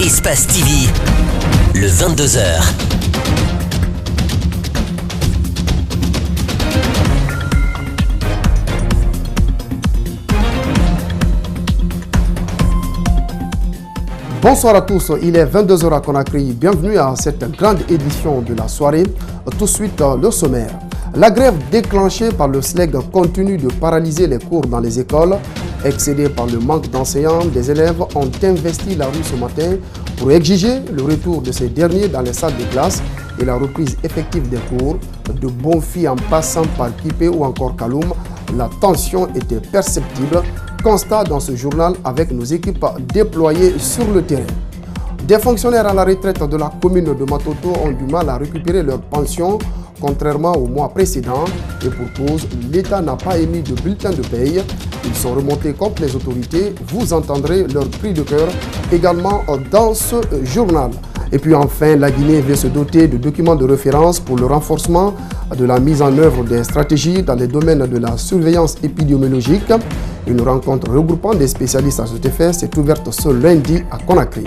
Espace TV, le 22h. Bonsoir à tous, il est 22h à Conakry. Bienvenue à cette grande édition de la soirée. Tout de suite, le sommaire. La grève déclenchée par le SLEG continue de paralyser les cours dans les écoles. Excédés par le manque d'enseignants, des élèves ont investi la rue ce matin pour exiger le retour de ces derniers dans les salles de classe et la reprise effective des cours. De Bonfi en passant par Kipé ou encore Kaloum, la tension était perceptible. Constat dans ce journal avec nos équipes déployées sur le terrain. Des fonctionnaires à la retraite de la commune de Matoto ont du mal à récupérer leur pension, contrairement au mois précédent. Et pour cause, l'État n'a pas émis de bulletin de paye. Ils sont remontés contre les autorités. Vous entendrez leur cri de cœur également dans ce journal. Et puis enfin, la Guinée veut se doter de documents de référence pour le renforcement de la mise en œuvre des stratégies dans les domaines de la surveillance épidémiologique. Une rencontre regroupant des spécialistes à cet effet s'est ouverte ce lundi à Conakry.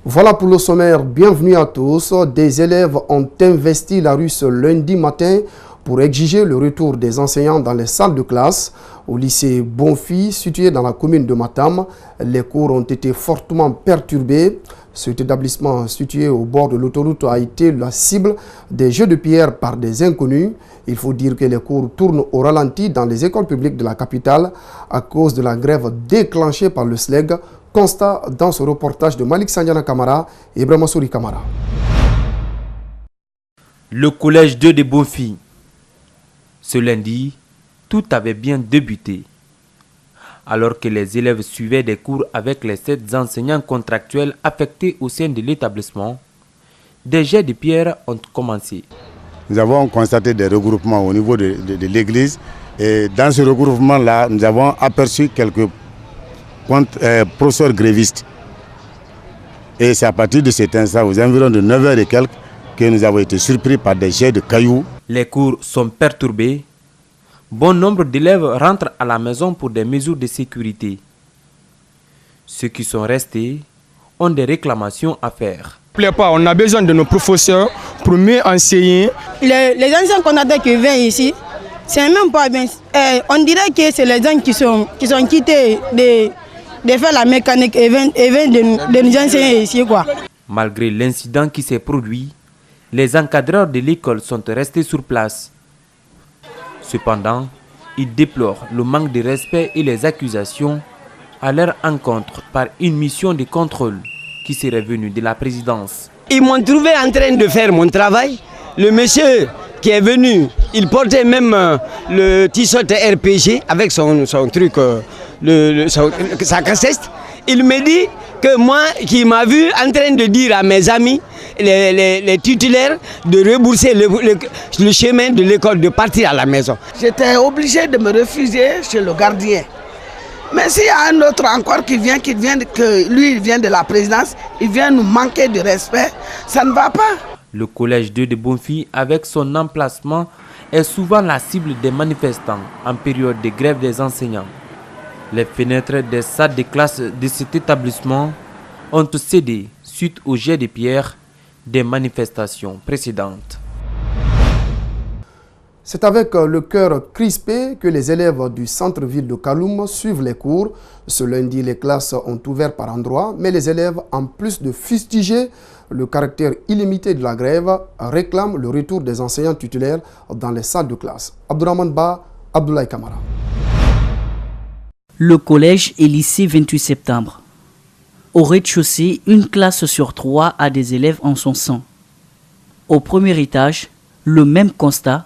Voilà pour le sommaire. Bienvenue à tous. Des élèves ont investi la rue ce lundi matin pour exiger le retour des enseignants dans les salles de classe. Au lycée Bonfi, situé dans la commune de Matam, les cours ont été fortement perturbés. Cet établissement situé au bord de l'autoroute a été la cible des jeux de pierre par des inconnus. Il faut dire que les cours tournent au ralenti dans les écoles publiques de la capitale à cause de la grève déclenchée par le SLEG. Constat dans ce reportage de Malik Sandiana Kamara et Ibrahima Souri Kamara. Le collège 2 de Bonfi. Ce lundi, tout avait bien débuté. Alors que les élèves suivaient des cours avec les 7 enseignants contractuels affectés au sein de l'établissement, des jets de pierre ont commencé. Nous avons constaté des regroupements au niveau de l'église et dans ce regroupement-là, nous avons aperçu quelques professeurs grévistes. Et c'est à partir de cet instant, aux environs de 9h et quelques, que nous avons été surpris par des jets de cailloux. Les cours sont perturbés. Bon nombre d'élèves rentrent à la maison pour des mesures de sécurité. Ceux qui sont restés ont des réclamations à faire. On a besoin de nos professeurs pour mieux enseigner. Les anciens qu'on qui viennent ici, c'est même pas bien. On dirait que c'est les gens qui sont quittés de faire la mécanique et viennent de nous enseigner ici, quoi. Malgré l'incident qui s'est produit, les encadreurs de l'école sont restés sur place. Cependant, ils déplorent le manque de respect et les accusations à leur encontre par une mission de contrôle qui serait venue de la présidence. Ils m'ont trouvé en train de faire mon travail. Le monsieur qui est venu, il portait même le t-shirt RPG avec son truc, sa cassette. Il me dit que moi, qui m'a vu en train de dire à mes amis, les titulaires, de rembourser le chemin de l'école, de partir à la maison. J'étais obligé de me refuser chez le gardien. Mais s'il y a un autre encore que lui il vient de la présidence, il vient nous manquer de respect, ça ne va pas. Le collège 2 de Bonfi, avec son emplacement, est souvent la cible des manifestants en période de grève des enseignants. Les fenêtres des salles de classe de cet établissement ont cédé suite au jet de pierre des manifestations précédentes. C'est avec le cœur crispé que les élèves du centre-ville de Kaloum suivent les cours. Ce lundi, les classes ont ouvert par endroits, mais les élèves, en plus de fustiger le caractère illimité de la grève, réclament le retour des enseignants titulaires dans les salles de classe. Abdourahmane Ba, Abdoulaye Kamara. Le collège et lycée 28 septembre. Au rez-de-chaussée, une classe sur 3 a des élèves en son sein. Au premier étage, le même constat,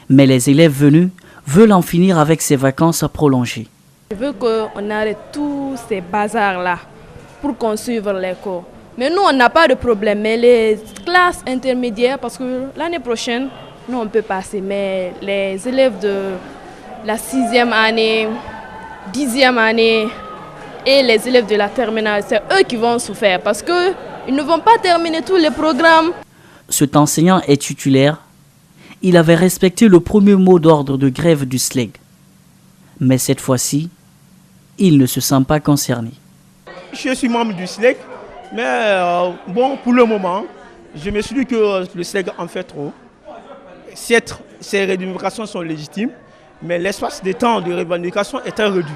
mais les élèves venus veulent en finir avec ces vacances prolongées. Je veux qu'on arrête tous ces bazars-là pour qu'on suive les cours. Mais nous, on n'a pas de problème. Mais les classes intermédiaires, parce que l'année prochaine, nous, on peut passer. Mais les élèves de la 6e année, 10e année et les élèves de la terminale, c'est eux qui vont souffrir parce qu'ils ne vont pas terminer tous les programmes. Cet enseignant est titulaire. Il avait respecté le premier mot d'ordre de grève du SLEG. Mais cette fois-ci, il ne se sent pas concerné. Je suis membre du SLEG, mais bon, pour le moment, je me suis dit que le SLEG en fait trop. Certes, ces revendications sont légitimes, mais l'espace de temps de revendication est très réduit.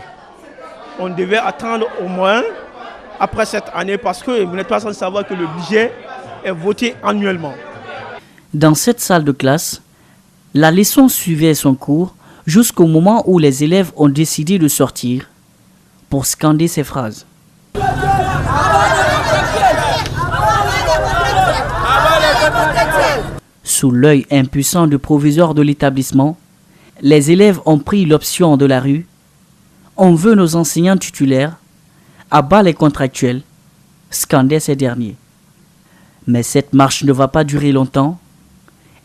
On devait attendre au moins après cette année parce que vous n'êtes pas sans savoir que le budget est voté annuellement. Dans cette salle de classe, la leçon suivait son cours jusqu'au moment où les élèves ont décidé de sortir pour scander ces phrases. Sous l'œil impuissant du proviseur de l'établissement, les élèves ont pris l'option de la rue. On veut nos enseignants titulaires, à bas les contractuels, scandaient ces derniers. Mais cette marche ne va pas durer longtemps.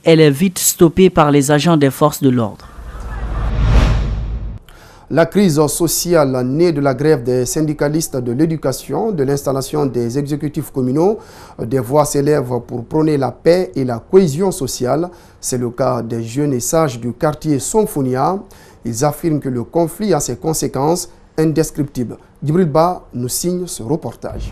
Elle est vite stoppée par les agents des forces de l'ordre. La crise sociale née de la grève des syndicalistes de l'éducation, de l'installation des exécutifs communaux, des voix s'élèvent pour prôner la paix et la cohésion sociale. C'est le cas des jeunes et sages du quartier Somfonia. Ils affirment que le conflit a ses conséquences indescriptibles. Djibril Ba nous signe ce reportage.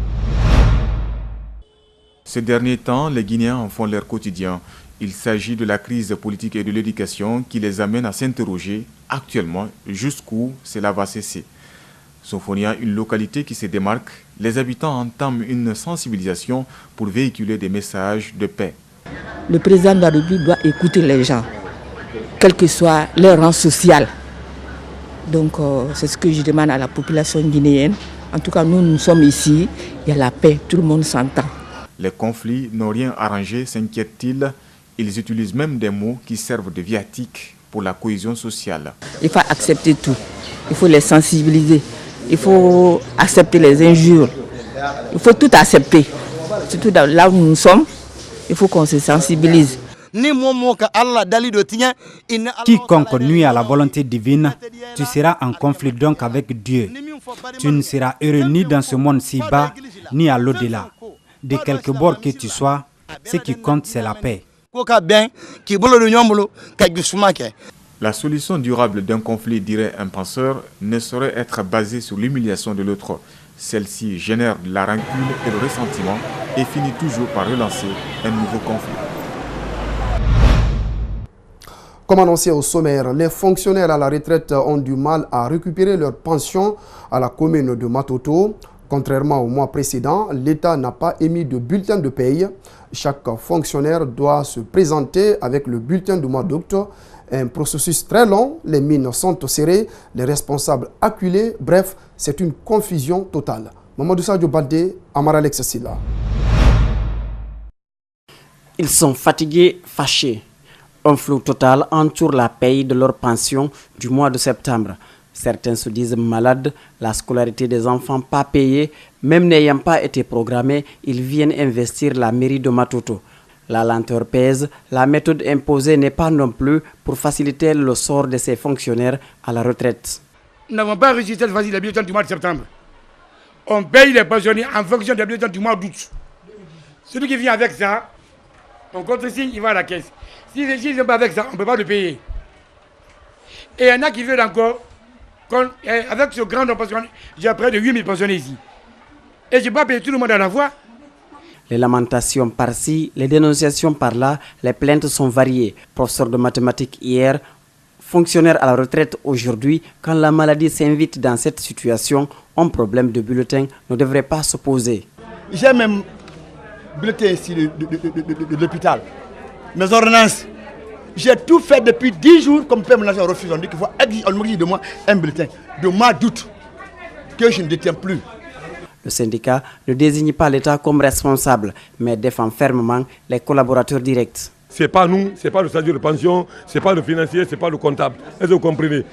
Ces derniers temps, les Guinéens en font leur quotidien. Il s'agit de la crise politique et de l'éducation qui les amène à s'interroger actuellement jusqu'où cela va cesser. Somfonia, une localité qui se démarque, les habitants entament une sensibilisation pour véhiculer des messages de paix. Le président de la République doit écouter les gens, quel que soit leur rang social. Donc c'est ce que je demande à la population guinéenne. En tout cas, nous sommes ici, il y a la paix, tout le monde s'entend. Les conflits n'ont rien arrangé, s'inquiètent-ils. Ils utilisent même des mots qui servent de viatique pour la cohésion sociale. Il faut accepter tout. Il faut les sensibiliser. Il faut accepter les injures. Il faut tout accepter. Surtout là où nous sommes, il faut qu'on se sensibilise. Quiconque nuit à la volonté divine, tu seras en conflit donc avec Dieu. Tu ne seras heureux ni dans ce monde si bas, ni à l'au-delà. De quelque bord que tu sois, ce qui compte, c'est la paix. La solution durable d'un conflit, dirait un penseur, ne saurait être basée sur l'humiliation de l'autre. Celle-ci génère de la rancune et le ressentiment et finit toujours par relancer un nouveau conflit. Comme annoncé au sommaire, les fonctionnaires à la retraite ont du mal à récupérer leur pension à la commune de Matoto. Contrairement au mois précédent, l'État n'a pas émis de bulletin de paye. Chaque fonctionnaire doit se présenter avec le bulletin du mois d'août. Un processus très long, les mines sont serrées, les responsables acculés. Bref, c'est une confusion totale. Mamadou Sadio Baldé, Amara Alex Silla. Ils sont fatigués, fâchés. Un flou total entoure la paye de leur pension du mois de septembre. Certains se disent malades, la scolarité des enfants pas payée, même n'ayant pas été programmés, ils viennent investir la mairie de Matoto. La lenteur pèse, la méthode imposée n'est pas non plus pour faciliter le sort de ces fonctionnaires à la retraite. Nous n'avons pas reçu cette fois-ci les bulletins du mois de septembre. On paye les pensionnaires en fonction des bulletins du mois d'août. Celui qui vient avec ça, on contresigne, il va à la caisse. S'ils ne viennent pas avec ça, on ne peut pas le payer. Et il y en a qui veulent encore. Avec ce grand nombre, j'ai près de 8000 pensionnés ici. Et je ne peux pas payer tout le monde à la fois. Les lamentations par-ci, les dénonciations par-là, les plaintes sont variées. Professeur de mathématiques hier, fonctionnaire à la retraite aujourd'hui, quand la maladie s'invite dans cette situation, un problème de bulletin ne devrait pas se poser. J'ai même bulletin ici de l'hôpital. Mes ordonnances. J'ai tout fait depuis 10 jours, comme Père Ménage refuse. On dit qu'il faut exiger de moi un bulletin de mois d'août que je ne détiens plus. Le syndicat ne désigne pas l'État comme responsable, mais défend fermement les collaborateurs directs. Ce n'est pas nous, ce n'est pas le salaire de pension, ce n'est pas le financier, ce n'est pas le comptable. Est-ce que vous comprenez?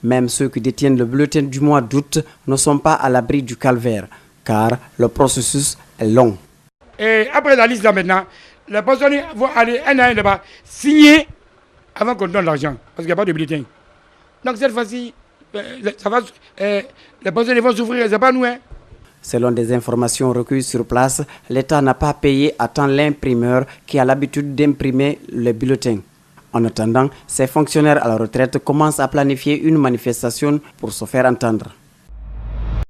Même ceux qui détiennent le bulletin du mois d'août ne sont pas à l'abri du calvaire, car le processus est long. Et après la liste là maintenant, les pensionnaires vont aller un à un là-bas signer avant qu'on donne l'argent, parce qu'il n'y a pas de bulletin. Donc cette fois-ci, les pensionnaires vont souffrir, ce n'est pas nous. Hein. Selon des informations recueillies sur place, l'État n'a pas payé à temps l'imprimeur qui a l'habitude d'imprimer les bulletins. En attendant, ces fonctionnaires à la retraite commencent à planifier une manifestation pour se faire entendre.